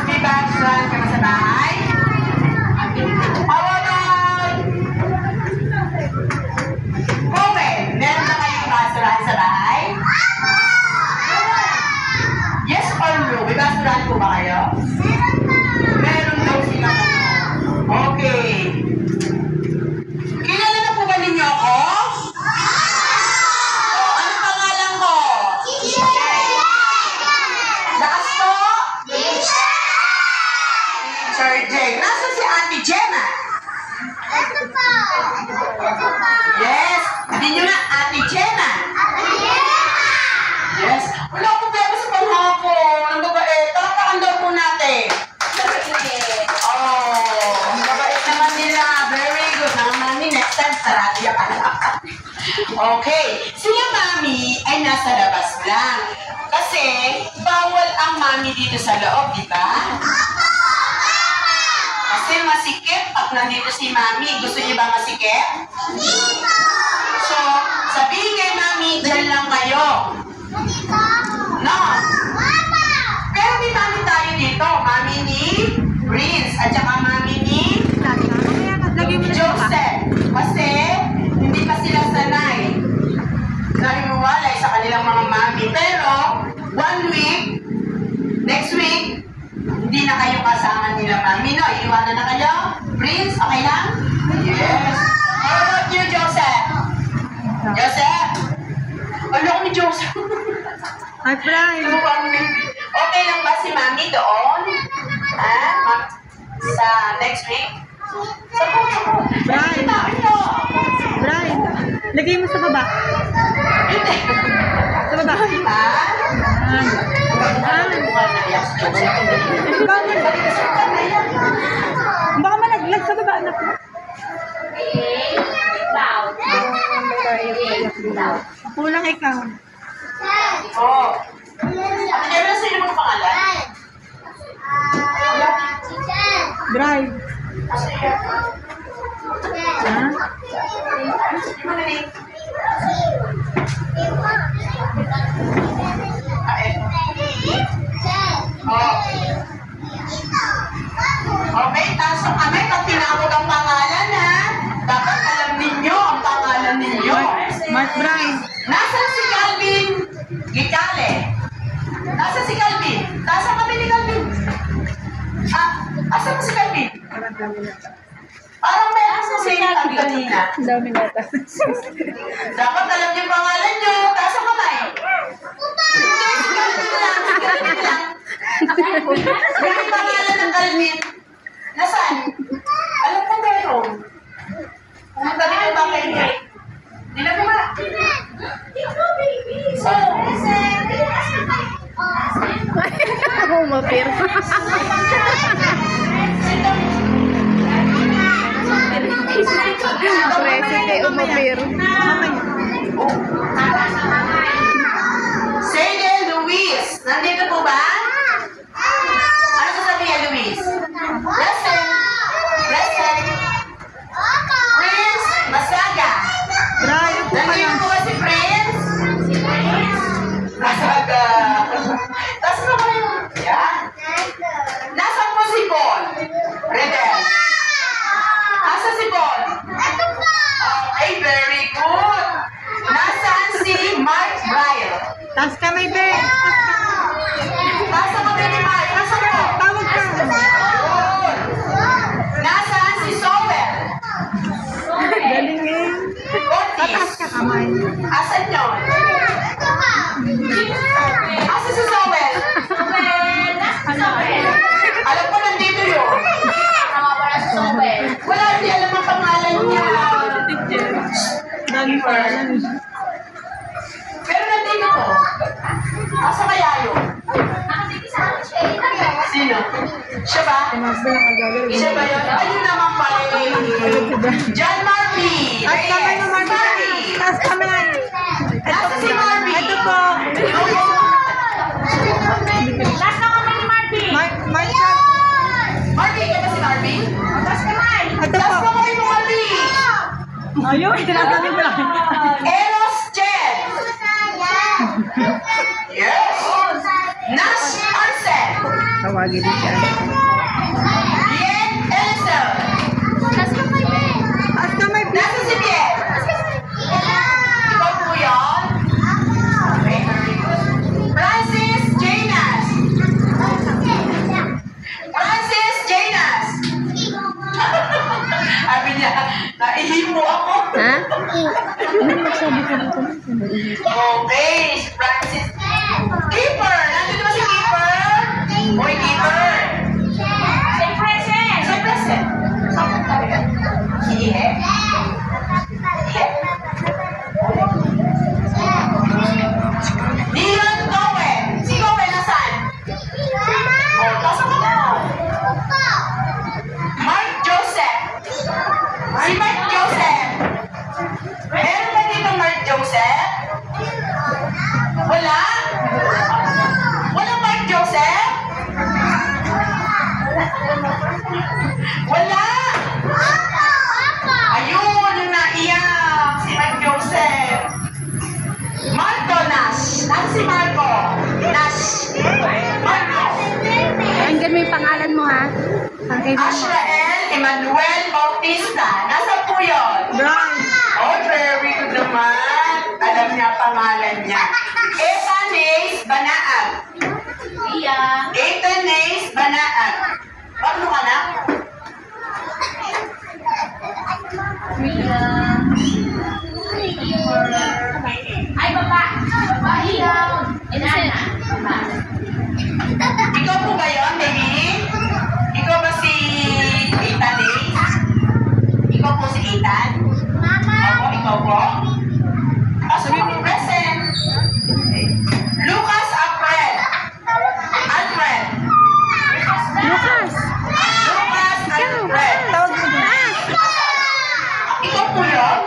May background ka ba sa bahay? How about Owen? Meron na kayong basurahan sa bahay? Yes or no? May basurahan po ba kayo? Meron daw sila. Okay. Kilala na po ba ninyo ako? Anong pangalan ko? Lakas po? Sir Jay. Nasa si Ate Gemma? Yes. Hindi nyo na Ate Gemma. Yes. Wala akong problema sa panghapon. Ang babait. Talakaan daw po natin. Oh, ang babait naman nila. Very good. Mga mami, next time, sarado ka na. Okay. Sila mami ay nasa labas lang. Kasi, bawal ang mami dito sa loob, di ba? Kasi masikip pag nandito si mami. Gusto niyo ba masikip? So, sabihin kay mami, dyan lang kayo. No. Pero may mami tayo dito. Mami ni Prince. At saka mami ni Joseph. Kasi, hindi pa sila sanay na himuwalay sa kanilang mga mami. Pero, 1 week, next week, hindi na kayo kasama nila mami. No, iiwanan na kayo? Prince, okay lang? Yes. How about you, Joseph? Joseph? Ano ko ni Joseph? Hi, Brian. Okay lang ba si mami doon? Ha? Sa next week? Brian. Brian. Lagay mo sa baba. Hindi. Sa baba. Ha? Baka malaglag sa baba, anak. Kulang ikaw. Oo. Ate Gemma, sino mo pangalan? Brian. Ha? Okay, taas ang kamay pag tinawag ang pangalan, ha? Dapat alam ninyo ang pangalan ninyo. Mark Brian. Nasaan si Calvin Gicale? Nasaan si Calvin? Taas ang kamay ni Calvin. Asan mo si Calvin? Parang may asa si Calvin kanina. Ang dami nata. Dapat alam niyo ang pangalan niyo. Taas ang kamay. Hindi, si Calvin lang. Si Calvin lang. Ano yung pangalan ng Calvin? Nasaan? Alam ko meron. Pumunta rin yung bakay niya. Hindi na ba? So, Umapir. Presente, umapir. Sige, Luis. Nandito po ba? Ano sasabihin, Luis? Present. Present. Prince Masaga. Brian po Nandito pala. po ba si Prince? Masaga. Tapos mo kayo. Yan. Nasaan po si Paul? Rebel. Nasaan si Paul? Okay, very good. Nasaan si Mark Brian? Taas kamay, Ben. Nasa kami ni Mark. Nasaan po? Tawag ka. Good. Nasaan si Sobel? Galing eh. Tataas Otis. ka kamay. Asan yun? Asan si Sobel? Alam ko nandito yun. Wala, hindi alam ang pangalan niya. Dami pa lang. Pero nandito ko. Asa kaya yun? Sino? Siya ba? Tumas ba yung agawin? Siya ba yun? Ayun naman pala eh. John Marby! Taas kamay mo, Mark. Taas kamay. Nasa si Marby? Ito po. Mark. Marby, ka ba si Marby? Ito Taas po. mo kayo mo, Marby! Ayun, tinasabi ko lang. Eros Jen! Yes! Tawagin mo siya. Bien Eliezer. At kamay, Nasa si Bien? Ikaw po yun? Okay, very good. Francis Janas. Francis Janas. Sabi niya, naihipo ako. ha? Ano magsabi ka dito? Okay, si Francis. Keeper! Nandito ba si Keeper? Boy, Keeper! Si Present! Si Present! Saan tabi ka? Si Ihe? Ihe? Dion Cohen! Si Cohen nasaan? Oh, pasok ka na! Mark Joseph! Si Mark Joseph! Meron ba dito Mark Joseph? Wala? Wala Mark Joseph? Wala? Ayun, yung naiyak. Si Mark Joseph. Marco Nash. Nasaan si Marco? Nash. Marco. Hanggang mo yung pangalan mo, ha? Hanggang mo. Ashrael Emmanuel Bautista. Nasaan po yun? Brian. Oh, very good naman. Alam niya pangalan niya. Etanes Banaag. Etanes Banaag. Paano ka na? Ay, baba! Baba, ilaw! Inana! Ikaw po ba yun, baby? Ikaw ba si Etanes? Ikaw po si Ethan? Ako, ikaw po? Pasok mo present. Lucas Alfred. Alfred. Lucas. Lucas Alfred. Tawag mo. Ikaw po yun?